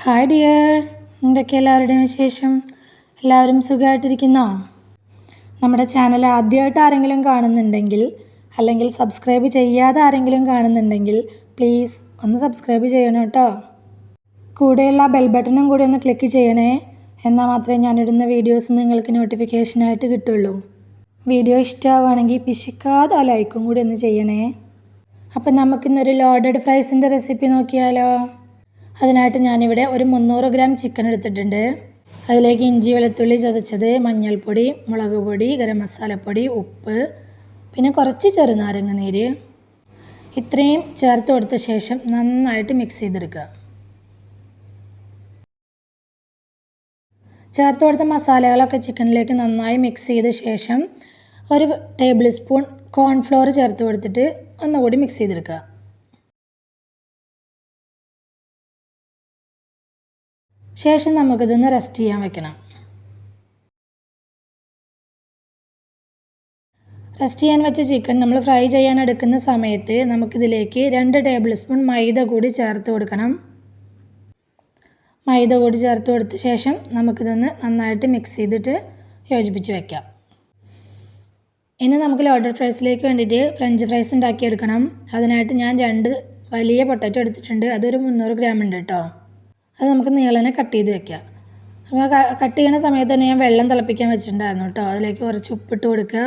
Hi dears, എന്തൊക്കെ എല്ലാവരുടെയും വിശേഷം? എല്ലാവരും സുഖമായിട്ടിരിക്കുന്നോ? നമ്മുടെ ചാനൽ ആദ്യമായിട്ട് ആരെങ്കിലും കാണുന്നുണ്ടെങ്കിൽ അല്ലെങ്കിൽ സബ്സ്ക്രൈബ് ചെയ്യാതെ ആരെങ്കിലും കാണുന്നുണ്ടെങ്കിൽ പ്ലീസ് ഒന്ന് സബ്സ്ക്രൈബ് ചെയ്യണം കേട്ടോ. കൂടെയുള്ള ബെൽ ബട്ടണും കൂടി ഒന്ന് ക്ലിക്ക് ചെയ്യണേ. എന്നാൽ മാത്രമേ ഞാനിടുന്ന വീഡിയോസ് നിങ്ങൾക്ക് നോട്ടിഫിക്കേഷനായിട്ട് കിട്ടുള്ളൂ. വീഡിയോ ഇഷ്ടമാവുകയാണെങ്കിൽ പിശിക്കാതെ ലൈക്കും കൂടി ഒന്ന് ചെയ്യണേ. അപ്പം നമുക്കിന്നൊരു ലോഡഡ് ഫ്രൈസിൻ്റെ റെസിപ്പി നോക്കിയാലോ? അതിനായിട്ട് ഞാനിവിടെ ഒരു 300 ഗ്രാം ചിക്കൻ എടുത്തിട്ടുണ്ട്. അതിലേക്ക് ഇഞ്ചി വെളുത്തുള്ളി ചതച്ചത്, മഞ്ഞൾപ്പൊടി, മുളക് പൊടി, ഗരം മസാലപ്പൊടി, ഉപ്പ്, പിന്നെ കുറച്ച് ചെറുനാരങ്ങ നീര്, ഇത്രയും ചേർത്ത് കൊടുത്ത ശേഷം നന്നായിട്ട് മിക്സ് ചെയ്തെടുക്കുക. ചേർത്ത് കൊടുത്ത മസാലകളൊക്കെ ചിക്കനിലേക്ക് നന്നായി മിക്സ് ചെയ്ത ശേഷം ഒരു ടേബിൾ സ്പൂൺ കോൺഫ്ലോർ ചേർത്ത് കൊടുത്തിട്ട് ഒന്നുകൂടി മിക്സ് ചെയ്തെടുക്കുക. ശേഷം നമുക്കിതൊന്ന് റെസ്റ്റ് ചെയ്യാൻ വെക്കണം. റെസ്റ്റ് ചെയ്യാൻ വെച്ച ചിക്കൻ നമ്മൾ ഫ്രൈ ചെയ്യാൻ എടുക്കുന്ന സമയത്ത് നമുക്കിതിലേക്ക് 2 ടേബിൾ സ്പൂൺ മൈദ കൂടി ചേർത്ത് കൊടുക്കണം. മൈദ കൂടി ചേർത്ത് കൊടുത്ത ശേഷം നമുക്കിതൊന്ന് നന്നായിട്ട് മിക്സ് ചെയ്തിട്ട് യോജിപ്പിച്ച് വയ്ക്കാം. ഇനി നമുക്ക് ലോഡഡ് ഫ്രൈസിലേക്ക് വേണ്ടിയിട്ട് ഫ്രഞ്ച് ഫ്രൈസ് ഉണ്ടാക്കിയെടുക്കണം. അതിനായിട്ട് ഞാൻ 2 വലിയ പൊട്ടാറ്റോ എടുത്തിട്ടുണ്ട്. അതൊരു 300 ഗ്രാം ഉണ്ട് കേട്ടോ. അത് നമുക്ക് നീളനെ കട്ട് ചെയ്ത് വെക്കാം. അപ്പോൾ കട്ട് ചെയ്യുന്ന സമയത്ത് തന്നെ ഞാൻ വെള്ളം തിളപ്പിക്കാൻ വെച്ചിട്ടുണ്ടായിരുന്നു കേട്ടോ. അതിലേക്ക് കുറച്ച് ഉപ്പിട്ട് കൊടുക്കുക.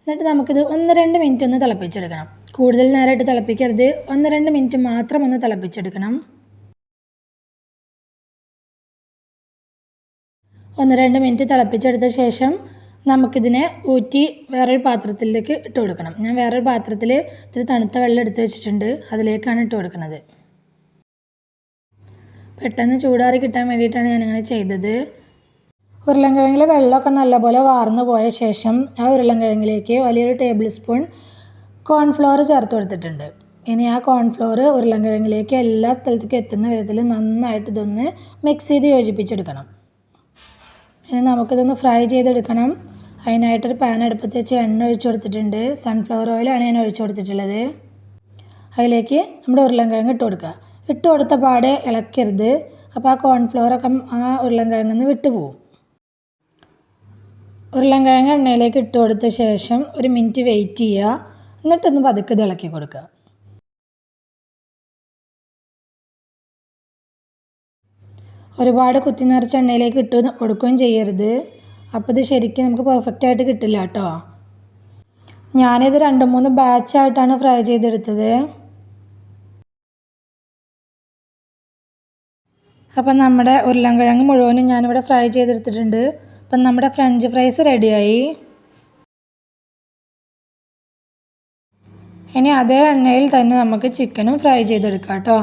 എന്നിട്ട് നമുക്കിത് 1-2 മിനിറ്റ് ഒന്ന് തിളപ്പിച്ചെടുക്കണം. കൂടുതൽ നേരമായിട്ട് തിളപ്പിക്കരുത്, 1-2 മിനിറ്റ് മാത്രം ഒന്ന് തിളപ്പിച്ചെടുക്കണം. 1-2 മിനിറ്റ് തിളപ്പിച്ചെടുത്ത ശേഷം നമുക്കിതിനെ ഊറ്റി വേറൊരു പാത്രത്തിലേക്ക് ഇട്ട് കൊടുക്കണം. ഞാൻ വേറൊരു പാത്രത്തിൽ ഇത്തിരി തണുത്ത വെള്ളം എടുത്ത് വെച്ചിട്ടുണ്ട്. അതിലേക്കാണ് ഇട്ട് കൊടുക്കുന്നത്. പെട്ടെന്ന് ചൂടാറി കിട്ടാൻ വേണ്ടിയിട്ടാണ് ഞാനിങ്ങനെ ചെയ്തത്. ഉരുളൻകിഴങ്ങിലെ വെള്ളമൊക്കെ നല്ലപോലെ വാർന്നു പോയ ശേഷം ആ ഉരുളൻകിഴങ്ങിലേക്ക് വലിയൊരു ടേബിൾ സ്പൂൺ കോൺഫ്ലോർ ചേർത്ത് കൊടുത്തിട്ടുണ്ട്. ഇനി ആ കോൺഫ്ലോർ ഉരുളൻകിഴങ്ങിലേക്ക് എല്ലാ സ്ഥലത്തേക്കും എത്തുന്ന വിധത്തിൽ നന്നായിട്ട് ഇതൊന്ന് മിക്സ് ചെയ്ത് യോജിപ്പിച്ചെടുക്കണം. ഇനി നമുക്കിതൊന്ന് ഫ്രൈ ചെയ്തെടുക്കണം. അതിനായിട്ടൊരു പാൻ അടുപ്പത്ത് വെച്ച് എണ്ണ ഒഴിച്ചു കൊടുത്തിട്ടുണ്ട്. സൺഫ്ലവർ ഓയിലാണ് ഞാൻ ഒഴിച്ചു കൊടുത്തിട്ടുള്ളത്. അതിലേക്ക് നമ്മുടെ ഉരുളൻകിഴങ്ങ് ഇട്ട് കൊടുക്കുക. ഇട്ട് കൊടുത്ത പാടെ ഇളക്കരുത്, അപ്പോൾ ആ കോൺഫ്ലോറൊക്കെ ആ ഉരുളൻകിഴങ്ങിൽ നിന്ന് വിട്ടുപോകും. ഉരുളൻകിഴങ്ങ് എണ്ണയിലേക്ക് ഇട്ട് കൊടുത്ത ശേഷം 1 മിനിറ്റ് വെയിറ്റ് ചെയ്യുക. എന്നിട്ടൊന്ന് പതുക്കെ ഇത് ഇളക്കി കൊടുക്കുക. ഒരുപാട് കുത്തി നിറച്ച എണ്ണയിലേക്ക് ഇട്ട് കൊടുക്കുകയും ചെയ്യരുത്. അപ്പോൾ ഇത് ശരിക്കും നമുക്ക് പെർഫെക്റ്റായിട്ട് കിട്ടില്ല കേട്ടോ. ഞാനിത് 2-3 ബാച്ചായിട്ടാണ് ഫ്രൈ ചെയ്തെടുത്തത്. അപ്പം നമ്മുടെ ഉരുളൻകിഴങ്ങ് മുഴുവനും ഞാനിവിടെ ഫ്രൈ ചെയ്തെടുത്തിട്ടുണ്ട്. അപ്പം നമ്മുടെ ഫ്രഞ്ച് ഫ്രൈസ് റെഡിയായി. ഇനി അതേ എണ്ണയിൽ തന്നെ നമുക്ക് ചിക്കനും ഫ്രൈ ചെയ്തെടുക്കാം കേട്ടോ.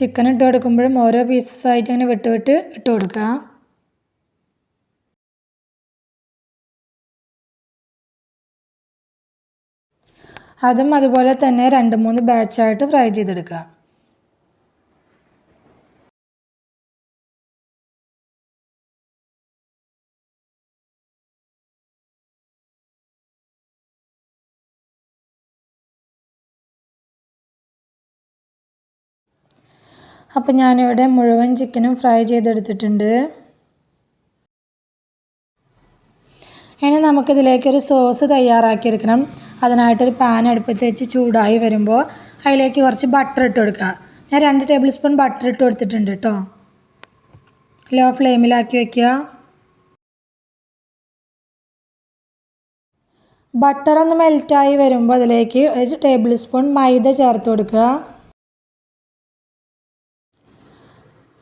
ചിക്കൻ ഇട്ട് കൊടുക്കുമ്പോഴും ഓരോ പീസസ് ആയിട്ട് ഇങ്ങനെ വിട്ട് ഇട്ട് കൊടുക്കുക. അതും അതുപോലെ തന്നെ 2-3 ബാച്ചായിട്ട് ഫ്രൈ ചെയ്തെടുക്കുക. അപ്പം ഞാനിവിടെ മുഴുവൻ ചിക്കനും ഫ്രൈ ചെയ്തെടുത്തിട്ടുണ്ട്. ഇനി നമുക്കിതിലേക്കൊരു സോസ് തയ്യാറാക്കിയെടുക്കണം. അതിനായിട്ടൊരു പാൻ അടുപ്പത്ത് വെച്ച് ചൂടായി വരുമ്പോൾ അതിലേക്ക് കുറച്ച് ബട്ടർ ഇട്ട് കൊടുക്കുക. ഞാൻ 2 ടേബിൾ സ്പൂൺ ബട്ടർ ഇട്ട് കൊടുത്തിട്ടുണ്ട് കേട്ടോ. ലോ ഫ്ലെയിമിലാക്കി വയ്ക്കുക. ബട്ടർ ഒന്ന് മെൽറ്റായി വരുമ്പോൾ അതിലേക്ക് 1 ടേബിൾ സ്പൂൺ മൈദ ചേർത്ത് കൊടുക്കുക.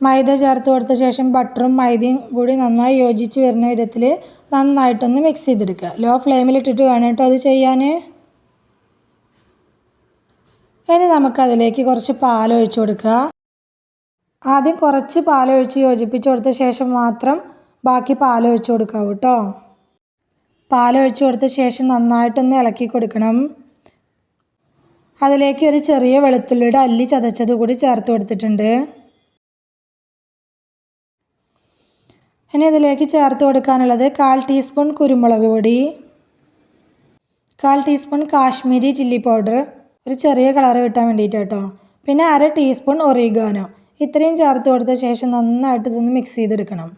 മൈദ ചേർത്ത് കൊടുത്ത ശേഷം ബട്ടറും മൈദയും കൂടി നന്നായി യോജിച്ച് വരുന്ന വിധത്തിൽ നന്നായിട്ടൊന്ന് മിക്സ് ചെയ്തെടുക്കുക. ലോ ഫ്ലെയിമിലിട്ടിട്ട് വേണം കേട്ടോ അത് ചെയ്യാൻ. ഇനി നമുക്കതിലേക്ക് കുറച്ച് പാലൊഴിച്ച് കൊടുക്കുക. ആദ്യം കുറച്ച് പാലൊഴിച്ച് യോജിപ്പിച്ച് കൊടുത്ത ശേഷം മാത്രം ബാക്കി പാലൊഴിച്ച് കൊടുക്കുക കേട്ടോ. പാലൊഴിച്ച് കൊടുത്ത ശേഷം നന്നായിട്ടൊന്ന് ഇളക്കി കൊടുക്കണം. അതിലേക്ക് ഒരു ചെറിയ വെളുത്തുള്ളിയുടെ അല്ലി ചതച്ചത് കൂടി ചേർത്ത് കൊടുത്തിട്ടുണ്ട്. ഇനി ഇതിലേക്ക് ചേർത്ത് കൊടുക്കാനുള്ളത് 1/4 ടീസ്പൂൺ കുരുമുളക് പൊടി, 1/4 ടീസ്പൂൺ കാശ്മീരി ചില്ലി പൗഡർ, ഒരു ചെറിയ കളർ കിട്ടാൻ വേണ്ടിയിട്ട് കേട്ടോ. പിന്നെ 1/2 ടീസ്പൂൺ ഒറിഗാനോ. ഇത്രയും ചേർത്ത് കൊടുത്ത ശേഷം നന്നായിട്ട് ഇതൊന്ന് മിക്സ് ചെയ്തെടുക്കണം.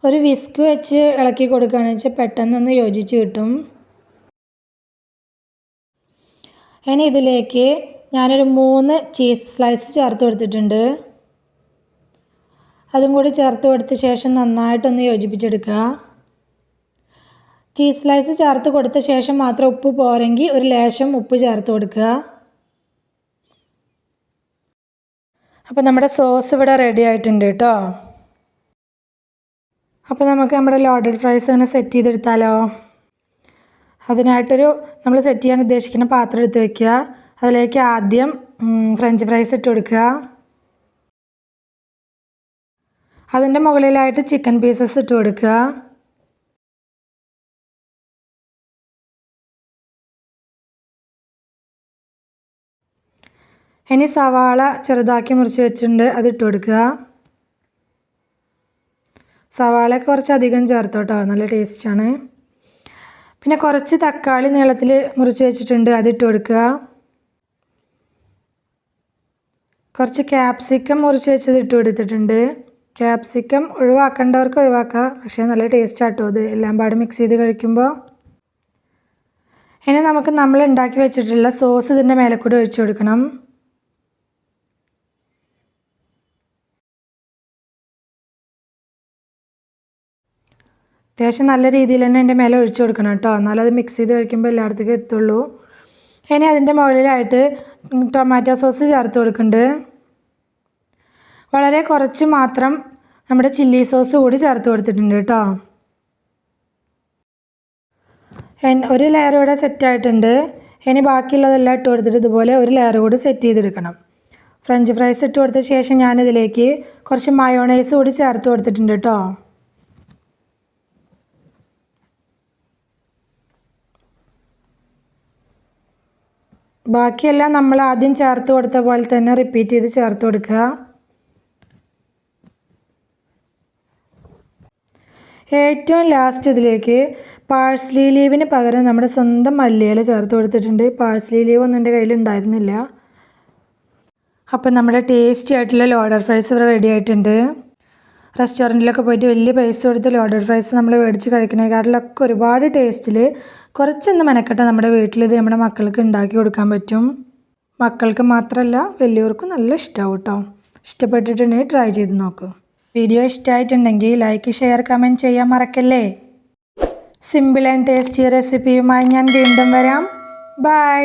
ഒരു വിസ്ക് വെച്ച് ഇളക്കി കൊടുക്കുകയാണെന്ന് വെച്ചാൽ പെട്ടെന്നൊന്ന് യോജിച്ച് കിട്ടും. ഇനി ഇതിലേക്ക് ഞാനൊരു 3 ചീസ് സ്ലൈസ് ചേർത്ത് കൊടുത്തിട്ടുണ്ട്. അതും കൂടി ചേർത്ത് കൊടുത്ത ശേഷം നന്നായിട്ടൊന്ന് യോജിപ്പിച്ചെടുക്കുക. ചീസ് സ്ലൈസ് ചേർത്ത് കൊടുത്ത ശേഷം മാത്രം ഉപ്പ് പോരെങ്കിൽ ഒരു ലേശം ഉപ്പ് ചേർത്ത് കൊടുക്കുക. അപ്പോൾ നമ്മുടെ സോസ് ഇവിടെ റെഡി ആയിട്ടുണ്ട് കേട്ടോ. അപ്പോൾ നമുക്ക് നമ്മുടെ ലോഡഡ് ഫ്രൈസ് അങ്ങനെ സെറ്റ് ചെയ്തെടുത്താലോ. അതിനായിട്ടൊരു നമ്മൾ സെറ്റ് ചെയ്യാൻ ഉദ്ദേശിക്കുന്ന പാത്രം എടുത്ത് വയ്ക്കുക. അതിലേക്ക് ആദ്യം ഫ്രഞ്ച് ഫ്രൈസ് ഇട്ട് കൊടുക്കുക. അതിൻ്റെ മുകളിലായിട്ട് ചിക്കൻ പീസസ് ഇട്ട് കൊടുക്കുക. ഇനി സവാള ചെറുതാക്കി മുറിച്ച് വെച്ചിട്ടുണ്ട്, അതിട്ട് കൊടുക്കുക. സവാളയൊക്കെ കുറച്ചധികം ചേർത്തോട്ടോ, നല്ല ടേസ്റ്റാണ്. പിന്നെ കുറച്ച് തക്കാളി നീളത്തിൽ മുറിച്ച് വെച്ചിട്ടുണ്ട്, അതിട്ട് കൊടുക്കുക. കുറച്ച് ക്യാപ്സിക്കം മുറിച്ച് വെച്ചത് ഇട്ട് കൊടുത്തിട്ടുണ്ട്. ക്യാപ്സിക്കം ഒഴിവാക്കേണ്ടവർക്ക് ഒഴിവാക്കാം, പക്ഷേ നല്ല ടേസ്റ്റ് ആട്ടോ അത് എല്ലാം പാടെ മിക്സ് ചെയ്ത് കഴിക്കുമ്പോൾ. ഇനി നമുക്ക് നമ്മൾ ഉണ്ടാക്കി വെച്ചിട്ടുള്ള സോസ് ഇതിൻ്റെ മേലെ കൂടെ ഒഴിച്ചു കൊടുക്കണം. അത്യാവശ്യം നല്ല രീതിയിൽ തന്നെ അതിൻ്റെ മേലെ ഒഴിച്ചു കൊടുക്കണം കേട്ടോ, എന്നാലും അത് മിക്സ് ചെയ്ത് കഴിക്കുമ്പോൾ എല്ലായിടത്തേക്കും എത്തുള്ളൂ. ഇനി അതിൻ്റെ മുകളിലായിട്ട് ടൊമാറ്റോ സോസ് ചേർത്ത് കൊടുക്കുന്നുണ്ട്. വളരെ കുറച്ച് മാത്രം നമ്മുടെ ചില്ലി സോസ് കൂടി ചേർത്ത് കൊടുത്തിട്ടുണ്ട് കേട്ടോ. ഒരു ലെയർ ഇവിടെ സെറ്റായിട്ടുണ്ട്. ഇനി ബാക്കിയുള്ളതെല്ലാം ഇട്ട് കൊടുത്തിട്ട് ഇതുപോലെ ഒരു ലെയർ കൂടി സെറ്റ് ചെയ്തെടുക്കണം. ഫ്രഞ്ച് ഫ്രൈസ് ഇട്ട് കൊടുത്ത ശേഷം ഞാനിതിലേക്ക് കുറച്ച് മയോണൈസ് കൂടി ചേർത്ത് കൊടുത്തിട്ടുണ്ട് കേട്ടോ. ബാക്കിയെല്ലാം നമ്മൾ ആദ്യം ചേർത്ത് കൊടുത്ത പോലെ തന്നെ റിപ്പീറ്റ് ചെയ്ത് ചേർത്ത് കൊടുക്കുക. ഏറ്റവും ലാസ്റ്റ് ഇതിലേക്ക് പാഴ്സ്ലി ലീവിന് പകരം നമ്മുടെ സ്വന്തം മല്ലിയില ചേർത്ത് കൊടുത്തിട്ടുണ്ട്. പാഴ്സ്ലി ലീവ് ഒന്നും എൻ്റെ കയ്യിൽ ഉണ്ടായിരുന്നില്ല. അപ്പം നമ്മുടെ ടേസ്റ്റി ആയിട്ടുള്ള ലോഡഡ് ഫ്രൈസ് ഇവിടെ റെഡി ആയിട്ടുണ്ട്. റെസ്റ്റോറൻറ്റിലൊക്കെ പോയിട്ട് വലിയ പൈസ കൊടുത്ത് ലോഡഡ് ഫ്രൈസ് നമ്മൾ മേടിച്ച് കഴിക്കണേക്കാട്ടിലൊക്കെ ഒരുപാട് ടേസ്റ്റിൽ കുറച്ചൊന്ന് മെനക്കെട്ടാൽ നമ്മുടെ വീട്ടിൽ ഇത് നമ്മുടെ മക്കൾക്ക് ഉണ്ടാക്കി കൊടുക്കാൻ പറ്റും. മക്കൾക്ക് മാത്രമല്ല വലിയവർക്കും നല്ല ഇഷ്ടമാവും കേട്ടോ. ഇഷ്ടപ്പെട്ടിട്ടുണ്ടെങ്കിൽ ട്രൈ ചെയ്ത് നോക്കൂ. വീഡിയോ ഇഷ്ടമായിട്ടുണ്ടെങ്കിൽ ലൈക്ക്, ഷെയർ, കമൻറ്റ് ചെയ്യാൻ മറക്കല്ലേ. സിമ്പിൾ ആൻഡ് ടേസ്റ്റി റെസിപ്പിയുമായി ഞാൻ വീണ്ടും വരാം. ബൈ.